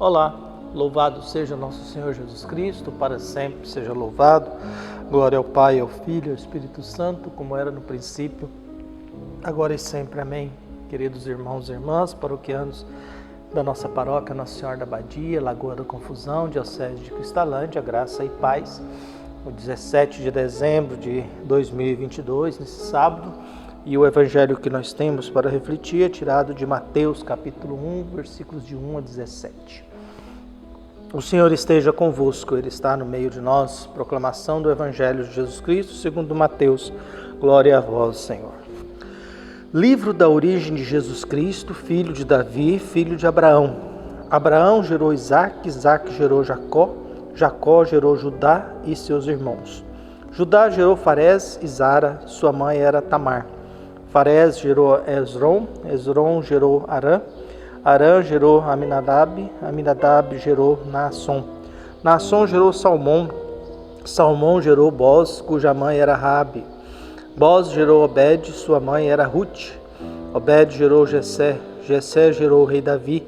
Olá, louvado seja nosso Senhor Jesus Cristo, para sempre seja louvado. Glória ao Pai, ao Filho e ao Espírito Santo, como era no princípio, agora e sempre. Amém. Queridos irmãos e irmãs, paroquianos da nossa paróquia Nossa Senhora da Abadia, Lagoa da Confusão, Diocese de Cristalândia, graça e paz. No 17 de dezembro de 2022, nesse sábado, e o evangelho que nós temos para refletir é tirado de Mateus capítulo 1, versículos de 1 a 17. O Senhor esteja convosco, Ele está no meio de nós. Proclamação do Evangelho de Jesus Cristo, segundo Mateus. Glória a vós, Senhor. Livro da origem de Jesus Cristo, filho de Davi, filho de Abraão. Abraão gerou Isaque, Isaque gerou Jacó, Jacó gerou Judá e seus irmãos. Judá gerou Farés e Zara, sua mãe era Tamar. Farés gerou Esrom, Esrom gerou Arã, Arã gerou Aminadab, Aminadab gerou Naasson. Naasson gerou Salmão, Salmão gerou Boz, cuja mãe era Raabe. Boz gerou Obed, sua mãe era Ruth. Obed gerou Jessé, Jessé gerou o rei Davi.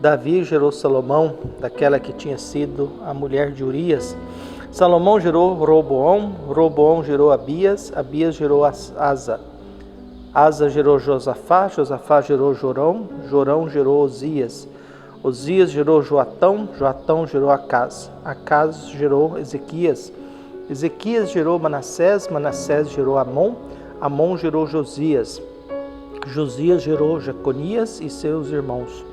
Davi gerou Salomão, daquela que tinha sido a mulher de Urias. Salomão gerou Roboão, Roboão gerou Abias, Abias gerou Asa. Asa gerou Josafá, Josafá gerou Jorão, Jorão gerou Osias. Osias gerou Joatão, Joatão gerou Acás. Acás gerou Ezequias. Ezequias gerou Manassés, Manassés gerou Amon, Amon gerou Josias. Josias gerou Jeconias e seus irmãos,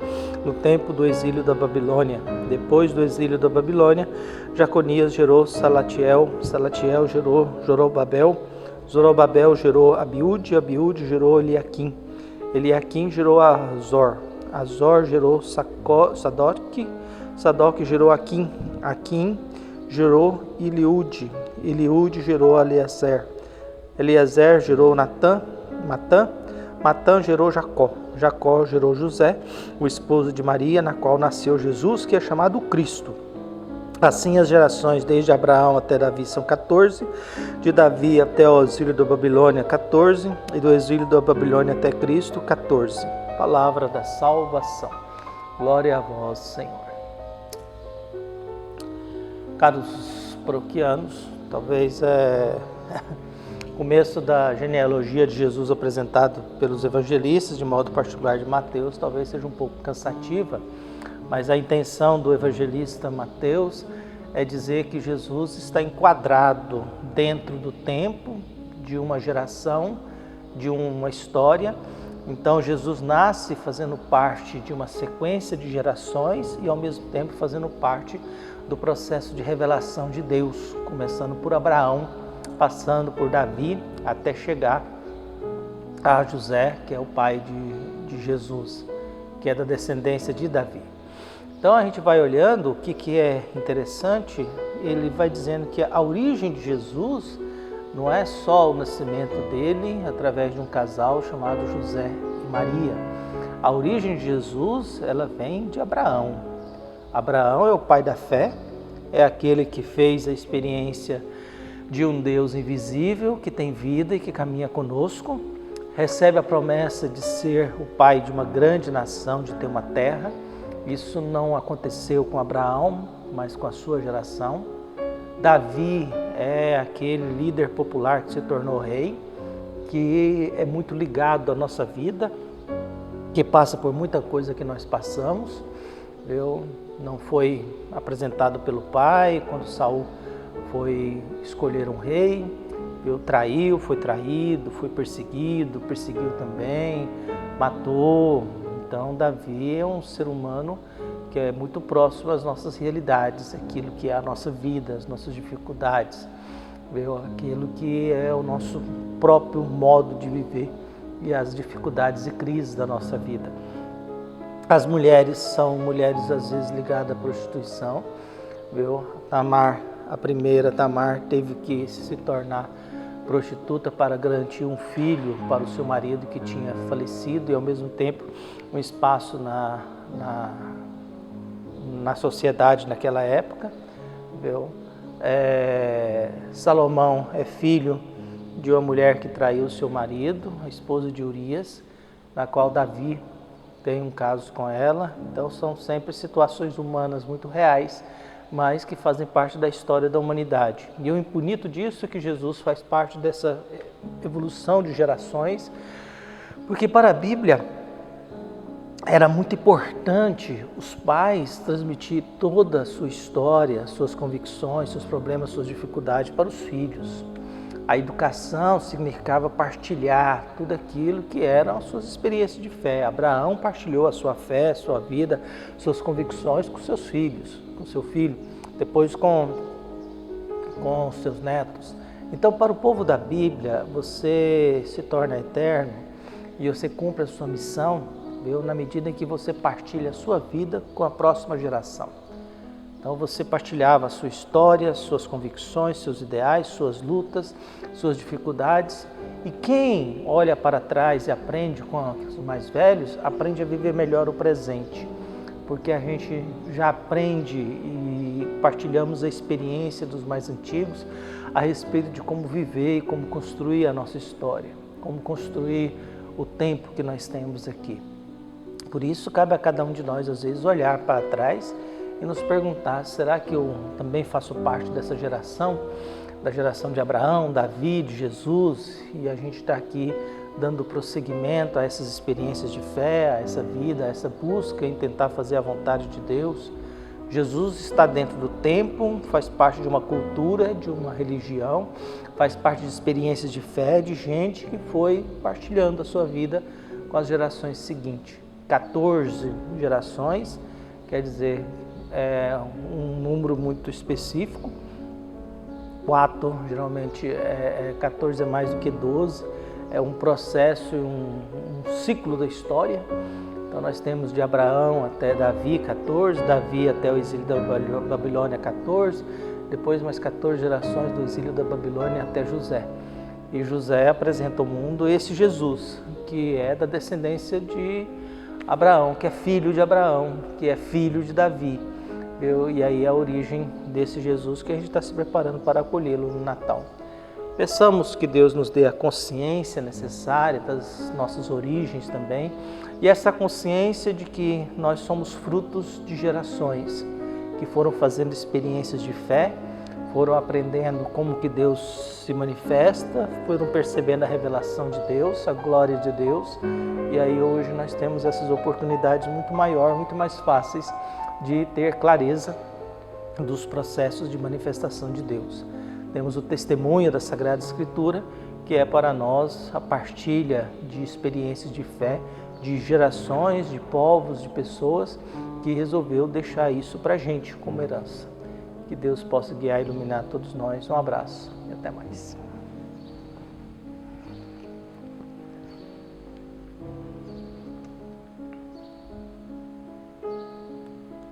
no tempo do exílio da Babilônia. Depois do exílio da Babilônia, Jeconias gerou Salatiel, Salatiel gerou Zorobabel, Zorobabel gerou Abiúde, Abiúde gerou Eliaquim, Eliaquim gerou Azor, Azor gerou Sadoc, Sadoc gerou Aquim, Aquim gerou Eliúde, Eliúde gerou Eliezer, Eliezer gerou Matã, Matã gerou Jacó, Jacó gerou José, o esposo de Maria, na qual nasceu Jesus, que é chamado Cristo. Assim as gerações desde Abraão até Davi são 14, de Davi até o exílio da Babilônia 14, e do exílio da Babilônia até Cristo 14. Palavra da salvação. Glória a vós, Senhor. Caros paroquianos, talvez começo da genealogia de Jesus apresentado pelos evangelistas, de modo particular de Mateus, talvez seja um pouco cansativa, mas a intenção do evangelista Mateus é dizer que Jesus está enquadrado dentro do tempo, de uma geração, de uma história. Então Jesus nasce fazendo parte de uma sequência de gerações e ao mesmo tempo fazendo parte do processo de revelação de Deus, começando por Abraão, passando por Davi, até chegar a José, que é o pai de Jesus, que é da descendência de Davi. Então a gente vai olhando o que é interessante, ele vai dizendo que a origem de Jesus não é só o nascimento dele através de um casal chamado José e Maria. A origem de Jesus, ela vem de Abraão. Abraão é o pai da fé, é aquele que fez a experiência de um Deus invisível, que tem vida e que caminha conosco, recebe a promessa de ser o pai de uma grande nação, de ter uma terra. Isso não aconteceu com Abraão, mas com a sua geração. Davi é aquele líder popular que se tornou rei, que é muito ligado à nossa vida, que passa por muita coisa que nós passamos. Não foi apresentado pelo pai quando Saul foi escolher um rei, traiu, foi traído, foi perseguido, perseguiu também, matou. Então Davi é um ser humano que é muito próximo às nossas realidades, aquilo que é a nossa vida, as nossas dificuldades, aquilo que é o nosso próprio modo de viver e as dificuldades e crises da nossa vida. As mulheres são mulheres às vezes ligadas à prostituição. Tamar, a primeira Tamar, teve que se tornar prostituta para garantir um filho para o seu marido que tinha falecido e ao mesmo tempo um espaço na sociedade naquela época. Salomão é filho de uma mulher que traiu seu marido, a esposa de Urias, na qual Davi tem um caso com ela. Então são sempre situações humanas muito reais, mas que fazem parte da história da humanidade. E o bonito disso é que Jesus faz parte dessa evolução de gerações, porque para a Bíblia era muito importante os pais transmitir toda a sua história, suas convicções, seus problemas, suas dificuldades para os filhos. A educação significava partilhar tudo aquilo que eram as suas experiências de fé. Abraão partilhou a sua fé, sua vida, suas convicções com seus filhos, com seu filho, depois com seus netos. Então, para o povo da Bíblia, você se torna eterno e você cumpre a sua missão, viu, na medida em que você partilha a sua vida com a próxima geração. Então você partilhava a sua história, suas convicções, seus ideais, suas lutas, suas dificuldades. E quem olha para trás e aprende com os mais velhos, aprende a viver melhor o presente. Porque a gente já aprende e partilhamos a experiência dos mais antigos a respeito de como viver e como construir a nossa história, como construir o tempo que nós temos aqui. Por isso cabe a cada um de nós, às vezes, olhar para trás e nos perguntar, será que eu também faço parte dessa geração? Da geração de Abraão, Davi, de Jesus, e a gente está aqui dando prosseguimento a essas experiências de fé, a essa vida, a essa busca em tentar fazer a vontade de Deus. Jesus está dentro do tempo, faz parte de uma cultura, de uma religião, faz parte de experiências de fé, de gente que foi partilhando a sua vida com as gerações seguintes. 14 gerações, quer dizer, é um número muito específico. 4, geralmente, 14 é mais do que 12, é um processo, um ciclo da história. Então nós temos de Abraão até Davi 14, Davi até o exílio da Babilônia 14, depois mais 14 gerações do exílio da Babilônia até José. E José apresenta ao mundo esse Jesus, que é da descendência de Abraão, que é filho de Abraão, que é filho de Davi. E aí é a origem desse Jesus que a gente está se preparando para acolhê-lo no Natal. Peçamos que Deus nos dê a consciência necessária das nossas origens também, e essa consciência de que nós somos frutos de gerações que foram fazendo experiências de fé, foram aprendendo como que Deus se manifesta, foram percebendo a revelação de Deus, a glória de Deus, e aí hoje nós temos essas oportunidades muito maiores, muito mais fáceis de ter clareza dos processos de manifestação de Deus. Temos o testemunho da Sagrada Escritura, que é para nós a partilha de experiências de fé, de gerações, de povos, de pessoas que resolveu deixar isso para a gente como herança. Que Deus possa guiar e iluminar todos nós. Um abraço e até mais.